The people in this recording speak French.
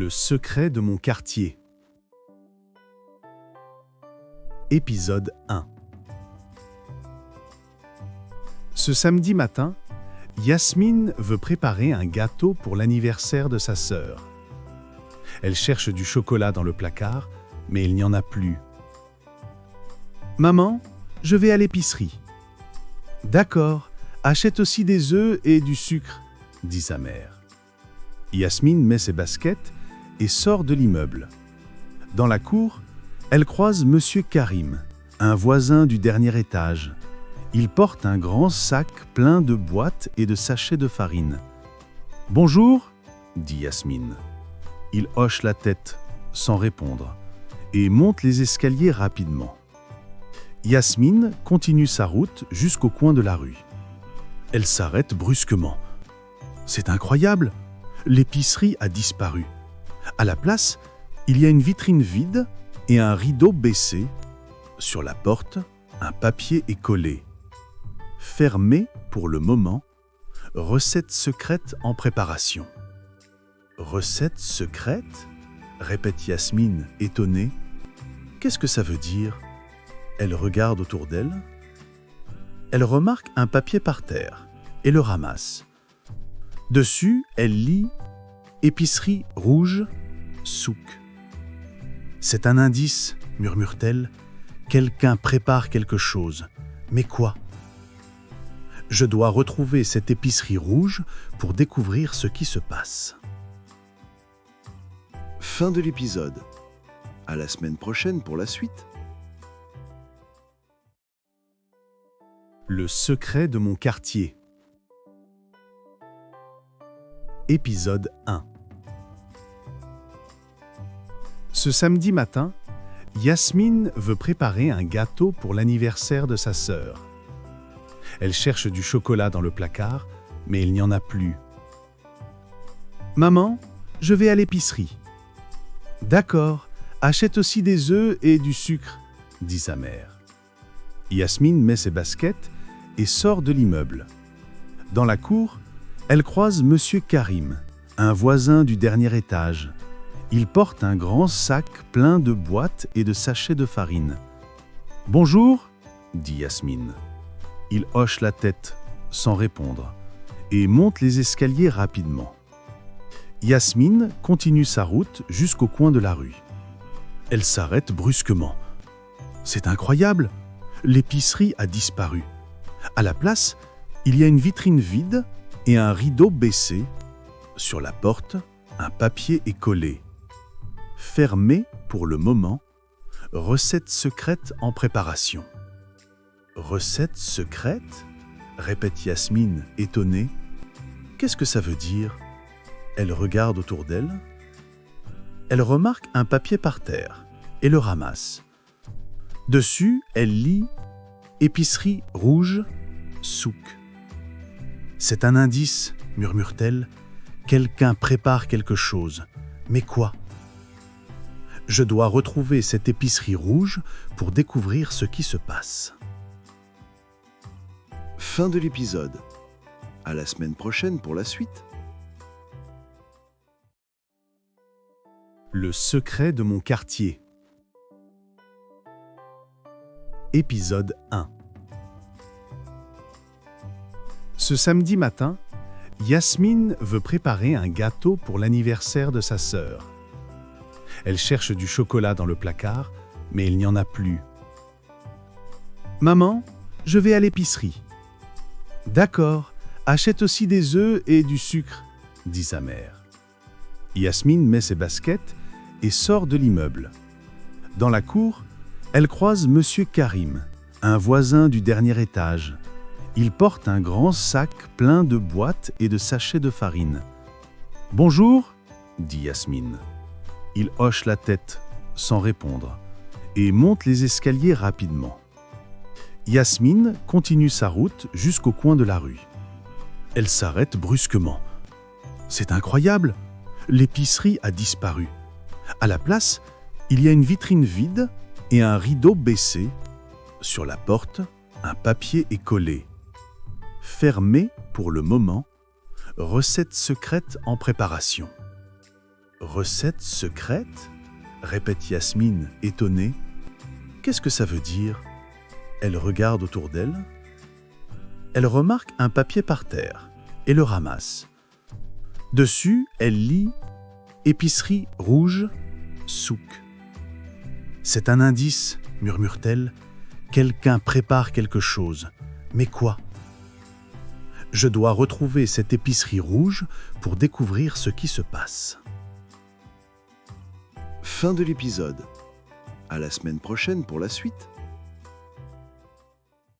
Le secret de mon quartier. Épisode 1. Ce samedi matin, Yasmine veut préparer un gâteau pour l'anniversaire de sa sœur. Elle cherche du chocolat dans le placard, mais il n'y en a plus. « Maman, je vais à l'épicerie. »« D'accord, achète aussi des œufs et du sucre, » dit sa mère. Yasmine met ses baskets et sort de l'immeuble. Dans la cour, elle croise Monsieur Karim, un voisin du dernier étage. Il porte un grand sac plein de boîtes et de sachets de farine. « Bonjour, » dit Yasmine. Il hoche la tête, sans répondre, et monte les escaliers rapidement. Yasmine continue sa route jusqu'au coin de la rue. Elle s'arrête brusquement. C'est incroyable! L'épicerie a disparu. À la place, il y a une vitrine vide et un rideau baissé. Sur la porte, un papier est collé. Fermé pour le moment, recette secrète en préparation. Recette secrète ? Répète Yasmine, étonnée. Qu'est-ce que ça veut dire ? Elle regarde autour d'elle. Elle remarque un papier par terre et le ramasse. Dessus, elle lit « Épicerie rouge, souk ». « C'est un indice, murmure-t-elle. Quelqu'un prépare quelque chose. Mais quoi ? Je dois retrouver cette épicerie rouge pour découvrir ce qui se passe. Fin de l'épisode. À la semaine prochaine pour la suite. Le secret de mon quartier. Épisode 1. Ce samedi matin, Yasmine veut préparer un gâteau pour l'anniversaire de sa sœur. Elle cherche du chocolat dans le placard, mais il n'y en a plus. « Maman, je vais à l'épicerie. »« D'accord, achète aussi des œufs et du sucre, » dit sa mère. Yasmine met ses baskets et sort de l'immeuble. Dans la cour, elle croise Monsieur Karim, un voisin du dernier étage. Il porte un grand sac plein de boîtes et de sachets de farine. « Bonjour, » dit Yasmine. Il hoche la tête, sans répondre, et monte les escaliers rapidement. Yasmine continue sa route jusqu'au coin de la rue. Elle s'arrête brusquement. C'est incroyable! L'épicerie a disparu. À la place, il y a une vitrine vide et un rideau baissé. Sur la porte, un papier est collé. Fermé pour le moment, recette secrète en préparation. Recette secrète ? Répète Yasmine, étonnée. Qu'est-ce que ça veut dire ? Elle regarde autour d'elle. Elle remarque un papier par terre et le ramasse. Dessus, elle lit « Épicerie rouge, souk ». C'est un indice, murmure-t-elle. Quelqu'un prépare quelque chose. Mais quoi ? Je dois retrouver cette épicerie rouge pour découvrir ce qui se passe. Fin de l'épisode. À la semaine prochaine pour la suite. Le secret de mon quartier. Épisode 1. Ce samedi matin, Yasmine veut préparer un gâteau pour l'anniversaire de sa sœur. Elle cherche du chocolat dans le placard, mais il n'y en a plus. « Maman, je vais à l'épicerie. »« D'accord, achète aussi des œufs et du sucre, » dit sa mère. Yasmine met ses baskets et sort de l'immeuble. Dans la cour, elle croise Monsieur Karim, un voisin du dernier étage. Il porte un grand sac plein de boîtes et de sachets de farine. « Bonjour, » dit Yasmine. Il hoche la tête, sans répondre, et monte les escaliers rapidement. Yasmine continue sa route jusqu'au coin de la rue. Elle s'arrête brusquement. C'est incroyable! L'épicerie a disparu. À la place, il y a une vitrine vide et un rideau baissé. Sur la porte, un papier est collé. Fermé pour le moment, recette secrète en préparation. Recette secrète? Répète Yasmine, étonnée. Qu'est-ce que ça veut dire? Elle regarde autour d'elle. Elle remarque un papier par terre et le ramasse. Dessus, elle lit « Épicerie rouge, souk ». C'est un indice, murmure-t-elle. Quelqu'un prépare quelque chose. Mais quoi? Je dois retrouver cette épicerie rouge pour découvrir ce qui se passe. Fin de l'épisode. À la semaine prochaine pour la suite.